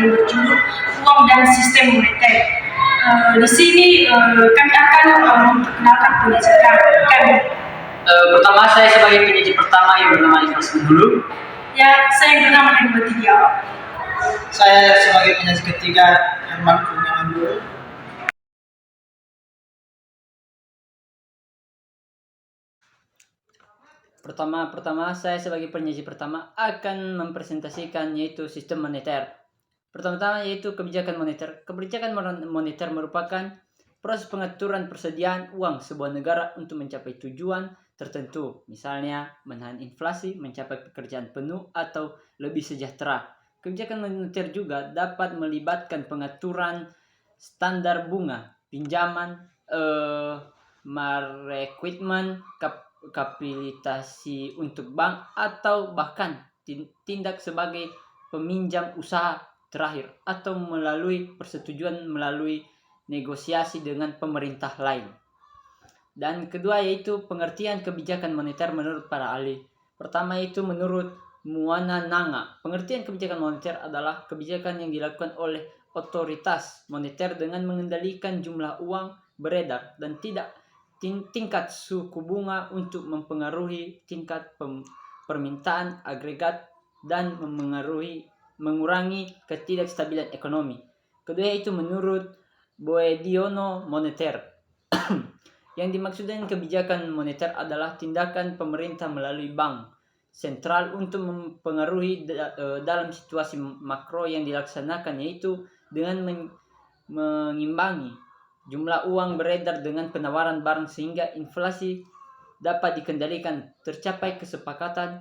yang berjudul Uang dan Sistem Moneter. Di sini kami akan memperkenalkan penyajian kami. Pertama, saya sebagai penyaji pertama yang bernama Ikhlas dulu. Ya, saya yang bernama Henry Tidiau. Saya sebagai penyaji ketiga Herman Kurniawan dulu. Pertama saya sebagai penyaji pertama akan mempresentasikan yaitu sistem moneter. Pertama-tama yaitu kebijakan moneter. Kebijakan moneter merupakan proses pengaturan persediaan uang sebuah negara untuk mencapai tujuan tertentu. Misalnya menahan inflasi, mencapai pekerjaan penuh atau lebih sejahtera. Kebijakan moneter juga dapat melibatkan pengaturan standar bunga, pinjaman, rekrutmen, kapitalisasi untuk bank, atau bahkan tindak sebagai peminjam usaha terakhir, atau melalui persetujuan melalui negosiasi dengan pemerintah lain. Dan kedua yaitu pengertian kebijakan moneter menurut para ahli. Pertama itu menurut Muana Nanga, pengertian kebijakan moneter adalah kebijakan yang dilakukan oleh otoritas moneter dengan mengendalikan jumlah uang beredar dan tidak tingkat suku bunga untuk mempengaruhi tingkat permintaan agregat dan mengurangi ketidakstabilan ekonomi. Kedua itu menurut Boediono moneter. Yang dimaksud dengan kebijakan moneter adalah tindakan pemerintah melalui bank sentral untuk mempengaruhi dalam situasi makro yang dilaksanakan, yaitu dengan mengimbangi jumlah uang beredar dengan penawaran barang sehingga inflasi dapat dikendalikan, tercapai kesepakatan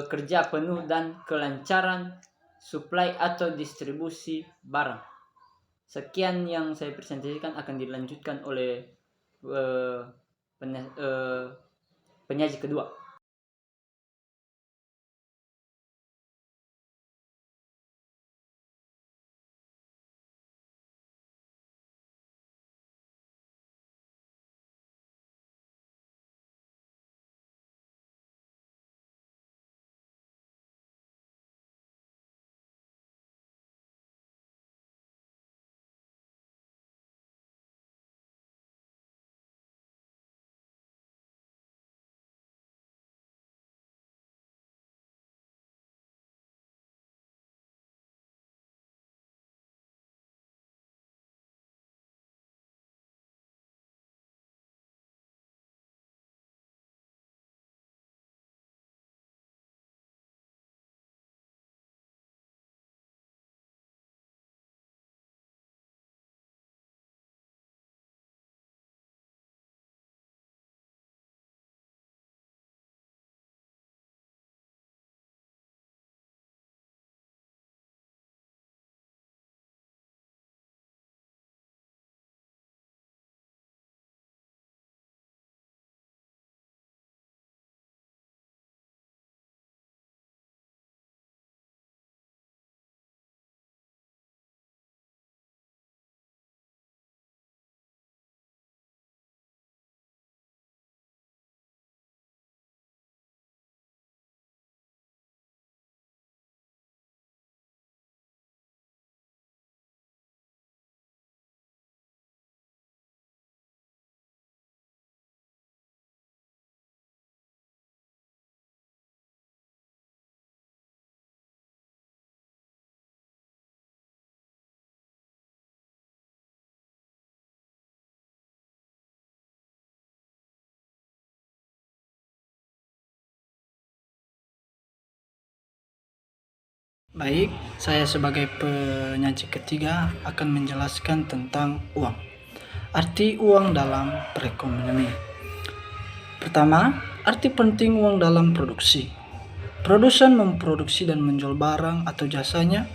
kerja penuh dan kelancaran suplai atau distribusi barang. Sekian yang saya presentasikan, akan dilanjutkan oleh penyaji kedua. Baik, saya sebagai penyaji ketiga akan menjelaskan tentang uang. Arti uang dalam perekonomian. Pertama, arti penting uang dalam produksi. Produsen memproduksi dan menjual barang atau jasanya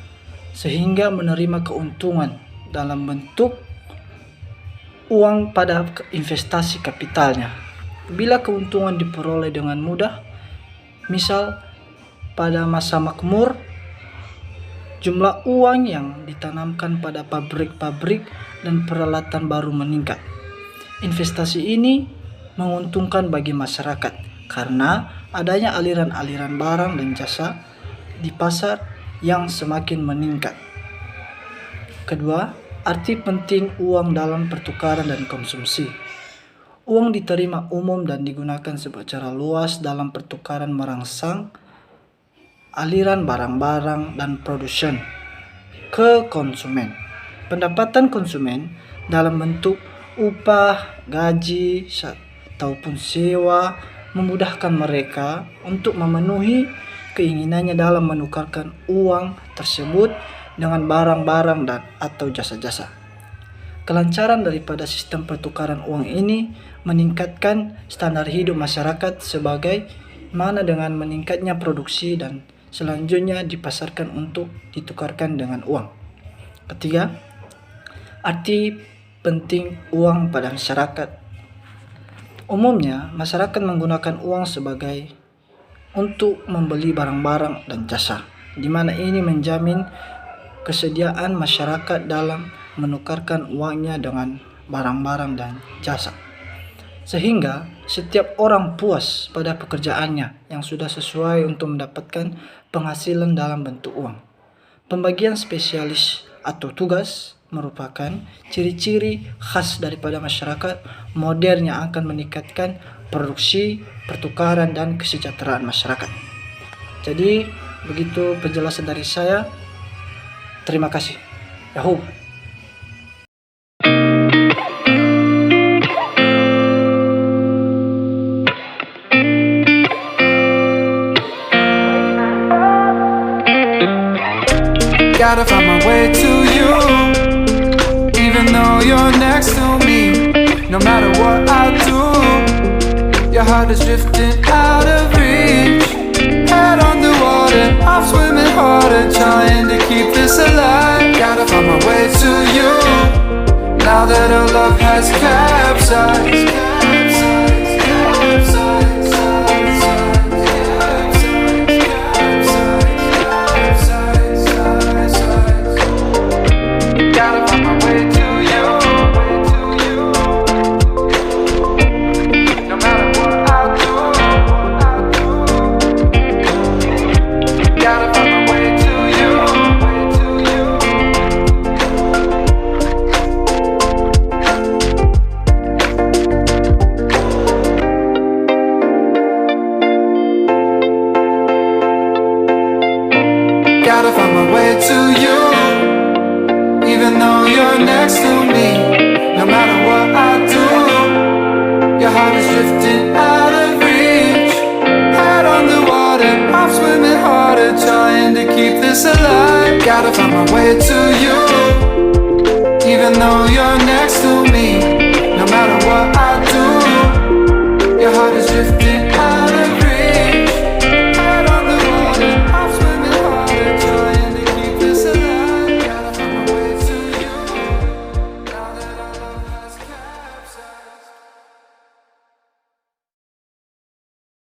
sehingga menerima keuntungan dalam bentuk uang pada investasi kapitalnya. Bila keuntungan diperoleh dengan mudah, misal pada masa makmur, jumlah uang yang ditanamkan pada pabrik-pabrik dan peralatan baru meningkat. Investasi ini menguntungkan bagi masyarakat karena adanya aliran-aliran barang dan jasa di pasar yang semakin meningkat. Kedua, arti penting uang dalam pertukaran dan konsumsi. Uang diterima umum dan digunakan secara luas dalam pertukaran merangsang aliran barang-barang dan produsen ke konsumen. Pendapatan konsumen dalam bentuk upah, gaji, ataupun sewa memudahkan mereka untuk memenuhi keinginannya dalam menukarkan uang tersebut dengan barang-barang dan atau jasa-jasa. Kelancaran daripada sistem pertukaran uang ini meningkatkan standar hidup masyarakat sebagai mana dengan meningkatnya produksi dan selanjutnya dipasarkan untuk ditukarkan dengan uang. Ketiga, arti penting uang pada masyarakat. Umumnya, masyarakat menggunakan uang sebagai untuk membeli barang-barang dan jasa, di mana ini menjamin kesediaan masyarakat dalam menukarkan uangnya dengan barang-barang dan jasa. Sehingga setiap orang puas pada pekerjaannya yang sudah sesuai untuk mendapatkan penghasilan dalam bentuk uang. Pembagian spesialis atau tugas merupakan ciri-ciri khas daripada masyarakat modern yang akan meningkatkan produksi, pertukaran, dan kesejahteraan masyarakat. Jadi, begitu penjelasan dari saya. Terima kasih. Yahoo! Gotta find my way to you, even though you're next to me. No matter what I do, your heart is drifting out of reach. Head underwater, I'm swimming harder, trying to keep this alive. Gotta find my way to you, now that our love has capsized. Gotta find my way to you, no matter what I do. Gotta find my way to you. Gotta find my way to you, even though you're next to me. No matter what I do, your heart is drifting out of reach. Head on the water, I'm swimming harder, trying to keep this alive. Gotta find